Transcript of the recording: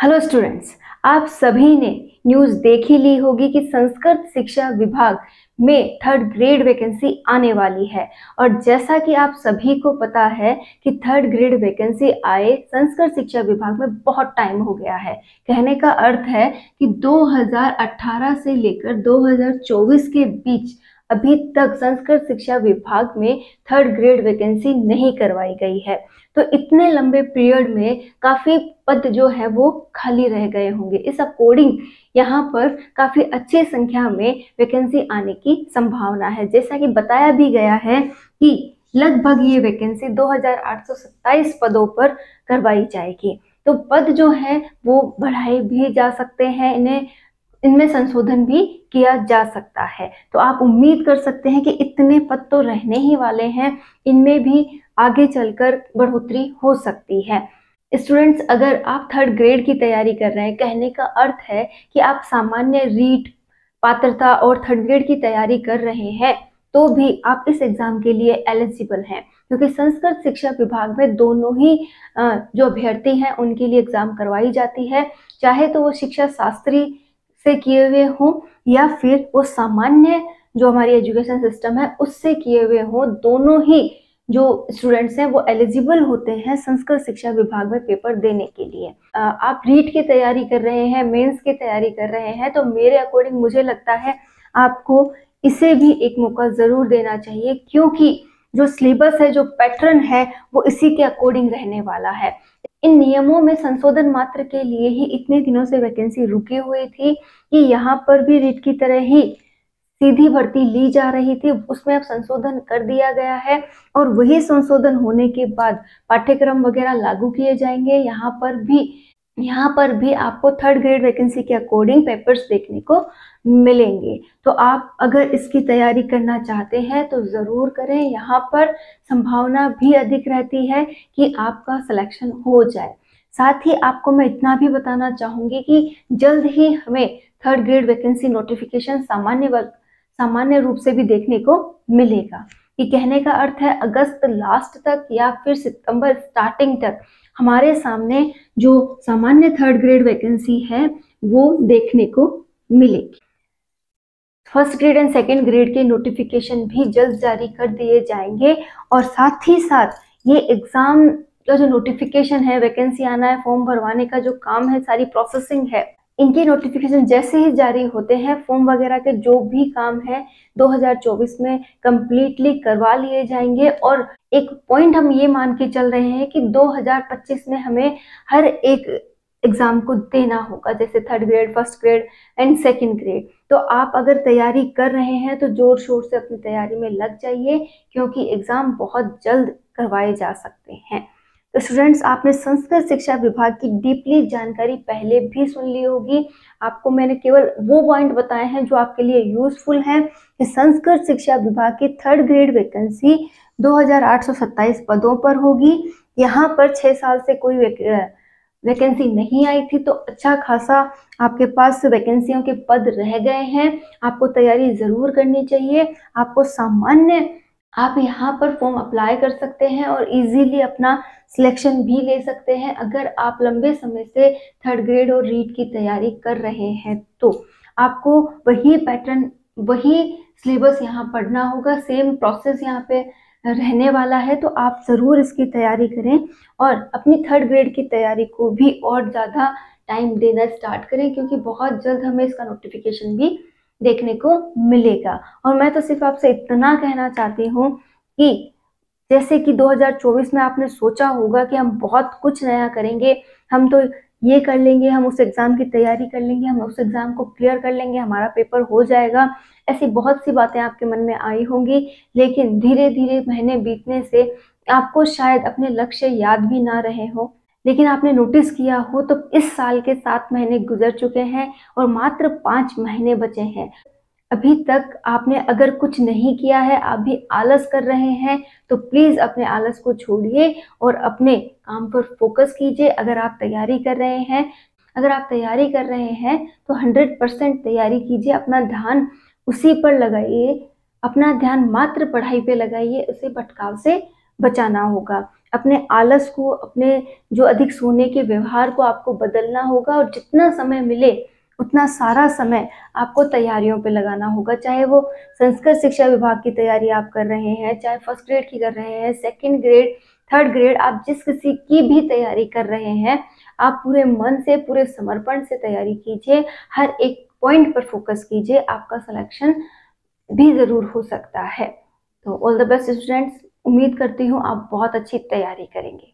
Hello students, आप सभी ने न्यूज़ देख ही ली होगी कि संस्कृत शिक्षा विभाग में थर्ड ग्रेड वैकेंसी आने वाली है। और जैसा कि आप सभी को पता है कि थर्ड ग्रेड वैकेंसी आए संस्कृत शिक्षा विभाग में बहुत टाइम हो गया है। कहने का अर्थ है कि 2018 से लेकर 2024 के बीच अभी तक संस्कृत शिक्षा विभाग में थर्ड ग्रेड वैकेंसी नहीं करवाई गई है। तो इतने लंबे पीरियड में काफी पद जो है वो खाली रह गए होंगे। इस अकॉर्डिंग यहाँ पर काफी अच्छी संख्या में वैकेंसी आने की संभावना है। जैसा कि बताया भी गया है कि लगभग ये वैकेंसी 2827 पदों पर करवाई जाएगी। तो पद जो है वो बढ़ाए भी जा सकते हैं, इनमें संशोधन भी किया जा सकता है। तो आप उम्मीद कर सकते हैं कि इतने पद तो रहने ही वाले हैं, इनमें भी आगे चलकर बढ़ोतरी हो सकती है। स्टूडेंट्स, अगर आप थर्ड ग्रेड की तैयारी कर रहे हैं, कहने का अर्थ है कि आप सामान्य रीट पात्रता और थर्ड ग्रेड की तैयारी कर रहे हैं, तो भी आप इस एग्जाम के लिए एलिजिबल हैं, क्योंकि संस्कृत शिक्षा विभाग में दोनों ही जो अभ्यर्थी हैं उनके लिए एग्जाम करवाई जाती है। चाहे तो वो शिक्षा शास्त्री से किए हुए हों या फिर वो सामान्य जो हमारी एजुकेशन सिस्टम है उससे किए हुए हों, दोनों ही जो स्टूडेंट्स हैं वो एलिजिबल होते हैं संस्कृत शिक्षा विभाग में पेपर देने के लिए। आप रीट की तैयारी कर रहे हैं, मेंस की तैयारी कर रहे हैं, तो मेरे अकॉर्डिंग मुझे लगता है आपको इसे भी एक मौका जरूर देना चाहिए, क्योंकि जो सिलेबस है, जो पैटर्न है, वो इसी के अकॉर्डिंग रहने वाला है। इन नियमों में संशोधन मात्र के लिए ही इतने दिनों से वैकेंसी रुकी हुई थी कि यहाँ पर भी रीट की तरह ही सीधी भर्ती ली जा रही थी, उसमें अब संशोधन कर दिया गया है। और वही संशोधन होने के बाद पाठ्यक्रम वगैरह लागू किए जाएंगे। यहाँ पर भी आपको थर्ड ग्रेड वैकेंसी के अकॉर्डिंग पेपर्स देखने को मिलेंगे। तो आप अगर इसकी तैयारी करना चाहते हैं तो जरूर करें। यहाँ पर संभावना भी अधिक रहती है कि आपका सिलेक्शन हो जाए। साथ ही आपको मैं इतना भी बताना चाहूंगी कि जल्द ही हमें थर्ड ग्रेड वैकेंसी नोटिफिकेशन सामान्य रूप से भी देखने को मिलेगा। ये कहने का अर्थ है अगस्त लास्ट तक या फिर सितंबर स्टार्टिंग तक हमारे सामने जो सामान्य थर्ड ग्रेड वैकेंसी है वो देखने को मिलेगी। First grade and second grade के नोटिफिकेशन भी जल्द जारी कर दिए जाएंगे। और साथ ही साथ ये एग्जाम का जो नोटिफिकेशन है, वैकेंसी आना है, फॉर्म भरवाने का जो काम है, सारी प्रोसेसिंग है, इनकी नोटिफिकेशन जैसे ही जारी होते हैं, फॉर्म वगैरह के जो भी काम है 2024 में कंप्लीटली करवा लिए जाएंगे। और एक पॉइंट हम ये मान के चल रहे हैं कि 2025 में हमें हर एक एग्जाम को देना होगा, जैसे third grade, first grade and second grade. तो आप अगर तैयारी कर रहे हैं तो जोर शोर से अपनी तैयारी में लग जाइए, क्योंकि एग्जाम बहुत जल्द करवाए जा सकते हैं। तो स्टूडेंट्स, आपने संस्कृत शिक्षा विभाग की डीपली जानकारी पहले भी सुन ली होगी। आपको मैंने केवल वो पॉइंट बताए हैं जो आपके लिए यूजफुल हैं कि संस्कृत शिक्षा विभाग की थर्ड ग्रेड वैकेंसी 2827 पदों पर होगी। यहाँ पर 6 साल से कोई वैकेंसी नहीं आई थी, तो अच्छा खासा आपके पास वैकेंसियों के पद रह गए हैं। आपको तैयारी जरूर करनी चाहिए। आप यहाँ पर फॉर्म अप्लाई कर सकते हैं और इजीली अपना सिलेक्शन भी ले सकते हैं। अगर आप लंबे समय से थर्ड ग्रेड और रीट की तैयारी कर रहे हैं तो आपको वही पैटर्न, वही सिलेबस यहाँ पढ़ना होगा, सेम प्रोसेस यहाँ पे रहने वाला है। तो आप ज़रूर इसकी तैयारी करें और अपनी थर्ड ग्रेड की तैयारी को भी और ज़्यादा टाइम देना स्टार्ट करें, क्योंकि बहुत जल्द हमें इसका नोटिफिकेशन भी देखने को मिलेगा। और मैं तो सिर्फ आपसे इतना कहना चाहती हूँ कि जैसे कि 2024 में आपने सोचा होगा कि हम बहुत कुछ नया करेंगे, हम तो ये कर लेंगे, हम उस एग्ज़ाम की तैयारी कर लेंगे, हम उस एग्ज़ाम को क्लियर कर लेंगे, हमारा पेपर हो जाएगा, ऐसी बहुत सी बातें आपके मन में आई होंगी। लेकिन धीरे धीरे महीने बीतने से आपको शायद अपने लक्ष्य याद भी ना रहे हो, लेकिन आपने नोटिस किया हो तो इस साल के 7 महीने गुजर चुके हैं और मात्र 5 महीने बचे हैं। अभी तक आपने अगर कुछ नहीं किया है, आप भी आलस कर रहे हैं, तो प्लीज़ अपने आलस को छोड़िए और अपने काम पर फोकस कीजिए। अगर आप तैयारी कर रहे हैं तो 100% तैयारी कीजिए, अपना ध्यान उसी पर लगाइए, अपना ध्यान मात्र पढ़ाई पे लगाइए, उसे भटकाव से बचाना होगा। अपने आलस को, अपने जो अधिक सोने के व्यवहार को आपको बदलना होगा और जितना समय मिले उतना सारा समय आपको तैयारियों पे लगाना होगा। चाहे वो संस्कृत शिक्षा विभाग की तैयारी आप कर रहे हैं, चाहे फर्स्ट ग्रेड की कर रहे हैं, सेकंड ग्रेड, थर्ड ग्रेड, आप जिस किसी की भी तैयारी कर रहे हैं, आप पूरे मन से, पूरे समर्पण से तैयारी कीजिए। हर एक पॉइंट पर फोकस कीजिए, आपका सिलेक्शन भी ज़रूर हो सकता है। तो ऑल द बेस्ट स्टूडेंट्स, उम्मीद करती हूँ आप बहुत अच्छी तैयारी करेंगे।